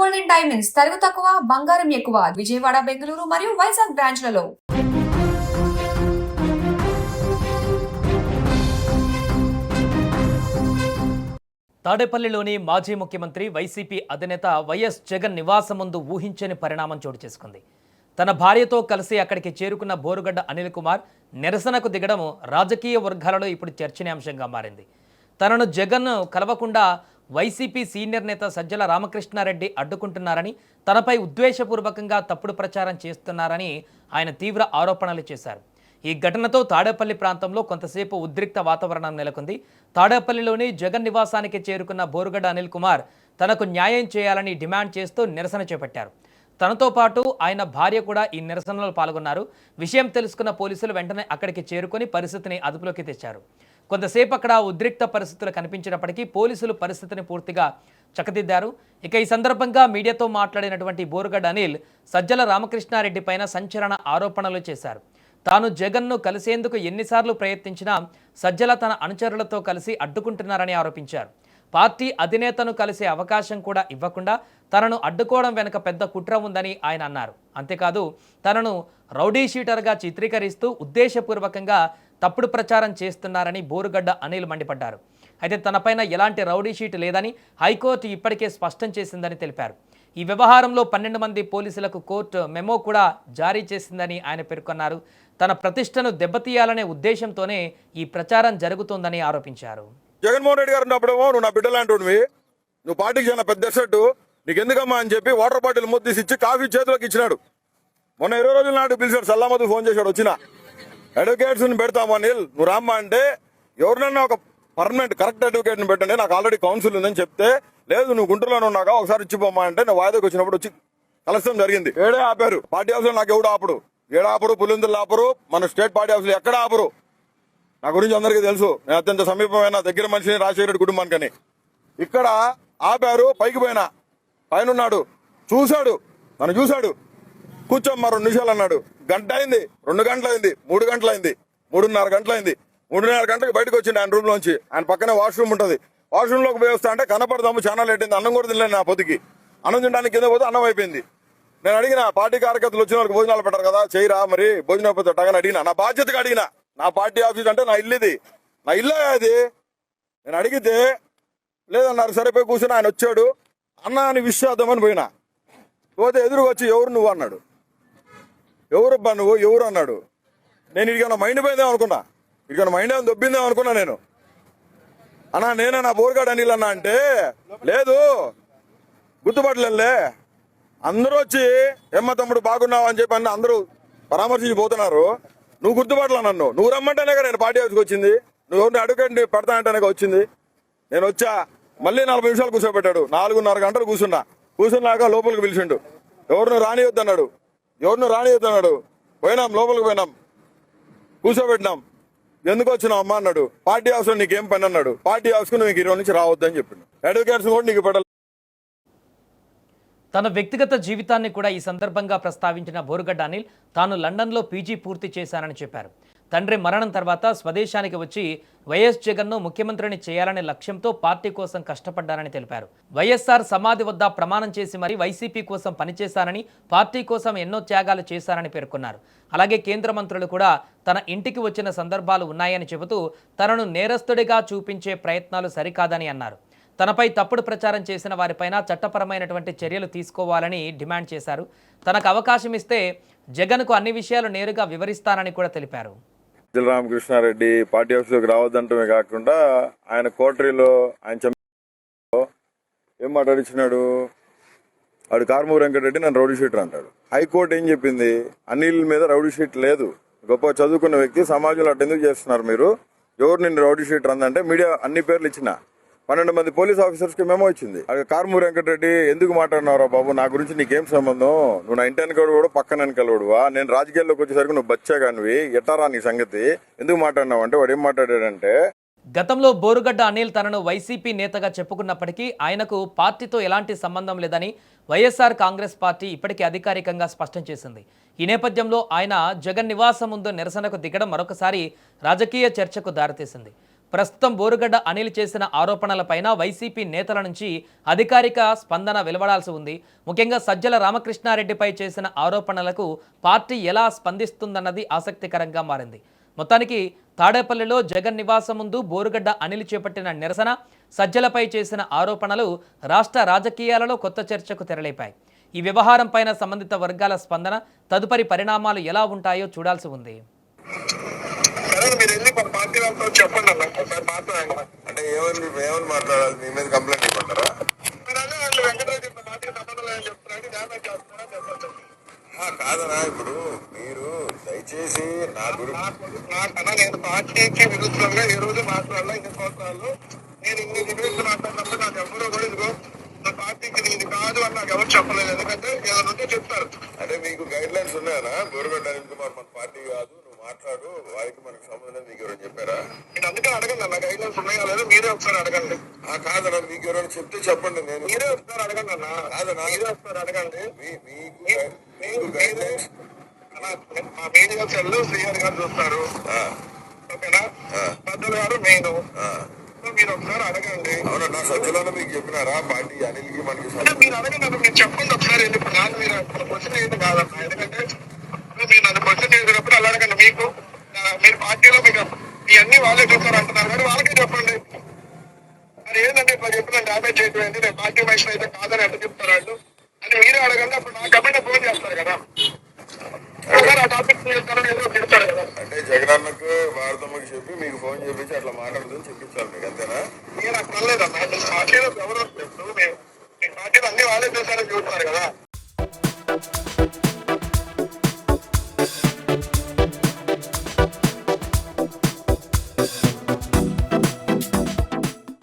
Golden diamonds తరుగు తక్కువ బంగారం ఎక్కువ విజయవాడ బెంగళూరు మరియు వైజాగ్ బ్రాంచ్లలో. తాడేపల్లిలోని మాజీ ముఖ్యమంత్రి వైసీపీ అధినేత వైఎస్ జగన్ నివాసం ముందు ఊహించని పరిణామం చోటు చేసుకుంది. తన భార్యతో కలిసి అక్కడికి చేరుకున్న బోరుగడ్డ అనిల్ కుమార్ నిరసనకు దిగడం రాజకీయ వర్గాలలో ఇప్పుడు చర్చనీయాంశంగా మారింది. తనను జగన్ కలవకుండా వైసీపీ సీనియర్ నేత సజ్జల రామకృష్ణారెడ్డి అడ్డుకుంటున్నారని, తనపై ఉద్వేషపూర్వకంగా తప్పుడు ప్రచారం చేస్తున్నారని ఆయన తీవ్ర ఆరోపణలు చేశారు. ఈ ఘటనతో తాడేపల్లి ప్రాంతంలో కొంతసేపు ఉద్రిక్త వాతావరణం నెలకొంది. తాడేపల్లిలోని జగన్ నివాసానికి చేరుకున్న బోరుగడ్డ అనిల్ కుమార్ తనకు న్యాయం చేయాలని డిమాండ్ చేస్తూ నిరసన చేపట్టారు. తనతో పాటు ఆయన భార్య కూడా ఈ నిరసనలో పాల్గొన్నారు. విషయం తెలుసుకున్న పోలీసులు వెంటనే అక్కడికి చేరుకొని పరిస్థితిని అదుపులోకి తెచ్చారు. కొంతసేపు అక్కడ ఉద్రిక్త పరిస్థితులు కనిపించినప్పటికీ పోలీసులు పరిస్థితిని పూర్తిగా చక్కదిద్దారు. ఇక ఈ సందర్భంగా మీడియాతో మాట్లాడినటువంటి బోరుగడ్డ అనిల్ సజ్జల రామకృష్ణారెడ్డి పైన సంచలన ఆరోపణలు చేశారు. తాను జగన్ను కలిసేందుకు ఎన్నిసార్లు ప్రయత్నించినా సజ్జల తన అనుచరులతో కలిసి అడ్డుకుంటున్నారని ఆరోపించారు. పార్టీ అధినేతను కలిసే అవకాశం కూడా ఇవ్వకుండా తనను అడ్డుకోవడం వెనుక పెద్ద కుట్ర ఉందని ఆయన అన్నారు. అంతేకాదు తనను రౌడీ షీటర్గా చిత్రీకరిస్తూ ఉద్దేశపూర్వకంగా తప్పుడు ప్రచారం చేస్తున్నారని బోరుగడ్డ అనిల్ మండిపడ్డారు. అయితే తనపైన ఎలాంటి రౌడీ షీట్ లేదని హైకోర్టు ఇప్పటికే స్పష్టం చేసిందని తెలిపారు. ఈ వ్యవహారంలో 12 మంది పోలీసులకు కోర్టు మెమో కూడా జారీ చేసిందని ఆయన పేర్కొన్నారు. తన ప్రతిష్టను దెబ్బతీయాలనే ఉద్దేశంతోనే ఈ ప్రచారం జరుగుతోందని ఆరోపించారు. జగన్మోహన్ రెడ్డి గారు ఉన్నప్పుడేమో నువ్వు నా బిడ్డలాంటివి, నువ్వు పార్టీకి చాలా పెద్ద షర్టు, నీకు ఎందుకమ్మా అని చెప్పి వాటర్ బాటిల్ ముద్దేసి ఇచ్చి కాఫీ చేతిలోకి ఇచ్చినాడు. మొన్న 20 రోజుల నాడు పిలిచాడు, సల్లామద్దు ఫోన్ చేశాడు. వచ్చిన అడ్వకేట్స్ని పెడతామా నీల్, నువ్వు రామ్మా అంటే ఎవరినన్నా ఒక పర్మనెంట్ కరెక్ట్ అడ్వకేట్ని పెట్టండి, నాకు ఆల్రెడీ కౌన్సిల్ ఉందని చెప్తే, లేదు నువ్వు గుంటూరులోనే ఉన్నాగా ఒకసారి ఇచ్చిపోమ్మా అంటే నేను వాయిదాకి వచ్చినప్పుడు వచ్చి కలసం జరిగింది. ఏడే ఆపారు పార్టీ హౌస్ లో, నాకు ఎవడు ఆపడు, ఏడాపరు పులిందులు ఆపరు, మన స్టేట్ పార్టీ హౌస్ లో ఎక్కడ ఆపరు. నా గురించి అందరికీ తెలుసు, నేను అత్యంత సమీపమైన దగ్గర మనిషిని రాజశేఖర రెడ్డి కుటుంబానికని. ఇక్కడ ఆపారు, పైకి పోయినా పైన ఉన్నాడు, చూశాడు, నన్ను చూశాడు, కూర్చోమ్మా 2 నిమిషాలు అన్నాడు. గంట అయింది, 2 గంటలైంది, 3 గంటలైంది, 3:30 గంటలైంది. 3:30 గంటలకు బయటకు వచ్చింది ఆయన రూమ్ లోంచి. ఆయన పక్కనే వాష్రూమ్ ఉంటుంది. వాష్రూమ్ లోకి పోయి వస్తా అంటే కనపడదాము, చాలా లేట్ అయింది, అన్నం కూడా తినలేదు. నా పొద్దుకి అన్నం తినడానికి కింద పోతే అన్నం అయిపోయింది. నేను అడిగిన పార్టీ కార్యకర్తలు వచ్చిన వాళ్ళకి భోజనాలు పెట్టారు కదా, చేయరా మరి భోజనం అయిపోతే అట్టగానే అడిగినా, నా బాధ్యతగా అడిగినా. నా పార్టీ ఆఫీస్ అంటే నా ఇల్లు, ఇది నా ఇల్లే అది. నేను అడిగితే లేదన్నారు. సరిపోయి కూర్చొని ఆయన వచ్చాడు, అన్న అని విశ్వాసమని పోయినా. పోతే ఎదురుగా వచ్చి ఎవరు నువ్వు అన్నాడు. ఎవరబ్బా నువ్వు, ఎవరు అన్నాడు. నేను ఇడికన్నా మైండ్ పోయిందేమో అనుకున్నా, ఇడికన్నా మైండ్ ఏమైనా దొబ్బిందేమో అనుకున్నా. నేను అన్నా నేనే నా బోరుగడ్డ అనిల్ అన్నా అంటే, లేదు గుర్తుపట్టలే. అందరూ వచ్చి ఏమ్మ తమ్ముడు బాగున్నావు అని చెప్పి అందరూ పరామర్శించి పోతున్నారు. నువ్వు గుర్తుపట్టలా నన్ను, నువ్వు రమ్మంటేనే కదా నేను పార్టీ హౌస్కి వచ్చింది, నువ్వు ఎవరిని అడ్వకేట్ పెడతా అంటేనే వచ్చింది. నేను వచ్చా, మళ్ళీ 40 నిమిషాలు కూర్చోబెట్టాడు. 4:30 గంటలు కూర్చున్నాక లోపలికి పిలిచిండు. ఎవరిని రానియొద్దన్నాడు, పోయినాం, లోపలికి పోయినాం, కూర్చోబెట్టినాం. ఎందుకు వచ్చినావు అమ్మా అన్నాడు. పార్టీ హౌస్ లో నీకేం పని అన్నాడు. పార్టీ హౌస్ కు నువ్వు 20 నుంచి రావద్దని చెప్పిండు. అడ్వకేట్స్ కూడా నీకు పెట్టాలి. తన వ్యక్తిగత జీవితాన్ని కూడా ఈ సందర్భంగా ప్రస్తావించిన బోరుగడ్డ అనిల్ తాను లండన్లో పీజీ పూర్తి చేశానని చెప్పారు. తండ్రి మరణం తర్వాత స్వదేశానికి వచ్చి వైఎస్ జగన్ను ముఖ్యమంత్రిని చేయాలనే లక్ష్యంతో పార్టీ కోసం కష్టపడ్డారని తెలిపారు. వైఎస్ఆర్ సమాధి వద్ద ప్రమాణం చేసి మరీ వైసీపీ కోసం పనిచేశానని, పార్టీ కోసం ఎన్నో త్యాగాలు చేశారని పేర్కొన్నారు. అలాగే కేంద్ర మంత్రులు కూడా తన ఇంటికి వచ్చిన సందర్భాలు ఉన్నాయని చెబుతూ తనను నేరస్తుడిగా చూపించే ప్రయత్నాలు సరికాదని అన్నారు. తనపై తప్పుడు ప్రచారం చేసిన వారిపైన చట్టపరమైనటువంటి చర్యలు తీసుకోవాలని డిమాండ్ చేశారు. తనకు అవకాశం ఇస్తే జగన్కు అన్ని విషయాలు నేరుగా వివరిస్తానని కూడా తెలిపారు. సజ్జల రామకృష్ణారెడ్డి పార్టీ ఆఫీస్లోకి రావద్దంటమే కాకుండా ఆయన కోటరీలో ఆయన ఏం మాట్లాడిచ్చినాడు. వాడు కార్మూరి వెంకటరెడ్డి నన్ను రౌడీ షీటర్ అంటాడు. హైకోర్టు ఏం చెప్పింది, అనిల్ మీద రౌడీ షీట్ లేదు, గొప్ప చదువుకున్న వ్యక్తి, సమాజంలో అటు ఎందుకు చేస్తున్నారు మీరు, ఎవరు నిన్ను రౌడీ షీటర్ అందంటే మీడియా అన్ని పేర్లు ఇచ్చిన 12 మంది పోలీస్ ఆఫీసర్స్ కి మెమో ఇచ్చింది. కార్మూరి వెంకటరెడ్డి ఎందుకు మాట్లాడినారా బాబు, నా గురించి నీకేం సంబంధం, నువ్వు నా ఇంటి వెనకడు పక్కన వెనకలుడువా, నేను రాజకీయాల్లోకి వచ్చేసరికి నువ్వు బచ్చాగానివి, ఎట్టారా నీ సంగతి, ఎందుకు మాట్లాడినావు అంటే వాడు ఏం మాట్లాడాడంటే, గతంలో బోరుగడ్డ అనిల్ తనను వైసీపీ నేతగా చెప్పుకున్నప్పటికీ ఆయనకు పార్టీతో ఎలాంటి సంబంధం లేదని వైఎస్ఆర్ కాంగ్రెస్ పార్టీ ఇప్పటికే అధికారికంగా స్పష్టం చేసింది. ఈ నేపథ్యంలో ఆయన జగన్ నివాసం ముందు నిరసనకు దిగడం మరొకసారి రాజకీయ చర్చకు దారితీసింది. ప్రస్తుతం బోరుగడ్డ అనిల్ చేసిన ఆరోపణలపైన వైసీపీ నేతల నుంచి అధికారిక స్పందన వెలువడాల్సి ఉంది. ముఖ్యంగా సజ్జల రామకృష్ణారెడ్డిపై చేసిన ఆరోపణలకు పార్టీ ఎలా స్పందిస్తుందన్నది ఆసక్తికరంగా మారింది. మొత్తానికి తాడేపల్లిలో జగన్ నివాసం ముందు బోరుగడ్డ అనిల్ చేపట్టిన నిరసన, సజ్జలపై చేసిన ఆరోపణలు రాష్ట్ర రాజకీయాలలో కొత్త చర్చకు తెరలేపాయి. ఈ వ్యవహారం పైన సంబంధిత వర్గాల స్పందన, తదుపరి పరిణామాలు ఎలా ఉంటాయో చూడాల్సి ఉంది. చెప్పండి అన్న ఒకసారి మాట్లాడండి. అంటే ఏమని మాట్లాడాలి? మీ మీద కంప్లైంట్ ఇవ్వమంటారా? కాదనా, ఇప్పుడు మీరు దయచేసి నా గురించి నేను పార్టీకి విరుద్ధంగా ఏ రోజు మాట్లాడాలా? ఇన్ని సంవత్సరాలు నేను ఇన్ని డిబేట్స్ మాట్లాడినప్పుడు నాకు ఎవరో కూడా ఇదిగో నా పార్టీకి ఇది కాదు అని నాకు ఎవరు చెప్పలేదు. ఎందుకంటే ఏమైనా ఉంటే చెప్తారు. అంటే మీకు గైడ్ లైన్స్ ఉన్నాయనా? బోరుగడ్డ అనిల్ కుమార్ మన పార్టీ కాదు, నువ్వు మాట్లాడు, వారికి మనకు సంబంధం మీకు ఎవరైనా చెప్పారా? నేను అందుకే అడగండి అన్న, గైడ్ లైన్స్ ఉన్నాయా లేదా మీరే ఒకసారి అడగండి. కాదన్నా, మీకు ఎవరైనా చెప్తే చెప్పండి. నేను మీరే ఒకసారి అడగండి అన్న. కాదన్నా, మీరే ఒకసారి అడగండి. మీకు గైడ్ లైన్స్ మా మీడియా సెల్ శ్రీహరి గారు చూస్తారు, ఓకేనా? పెద్దలు గారు మెయిన్, మీరు ఒకసారి అడగండి. అవునన్నా, సజ్జలను మీకు చెప్పినారా పార్టీ అనిల్కి మనకి? మీరు అడగండి అన్న, మీరు చెప్పండి ఒకసారి. ఇప్పుడు నాకు మీరు క్వశ్చన్ ఏంటి కాదన్నా, ఎందుకంటే మీరు నన్ను క్వశ్చన్ చేసినప్పుడు అలా అడగండి. మీకు మీరు పార్టీలో మీకు ఇవన్నీ వాళ్ళే చూస్తారు అంటున్నారు కానీ వాళ్ళకే చెప్పండి. మరి ఏంటంటే ఇట్లా చెప్పిన డ్యామేజ్ చేయడం నేను పార్టీ మనిషిని అయితే కాదని ఎట్లా చెప్తారు వాళ్ళు అని మీరే అడగండి. అప్పుడు నాకు అబ్బాయి ఫోన్ చేస్తారు కదా, ఆ టాపిక్ ఏదో చెప్తారు కదా. అంటే జగనన్నకు భారతమ్మకి చెప్పి మీకు ఫోన్ చేపించి అట్లా మాట్లాడుతుంది చెప్పించాలి మీకు, అంతేనా? నేను అట్లా లేదన్నా, పార్టీలో ఎవరు మీ పార్టీలో అన్ని వాళ్ళే చూస్తారని చూస్తారు కదా.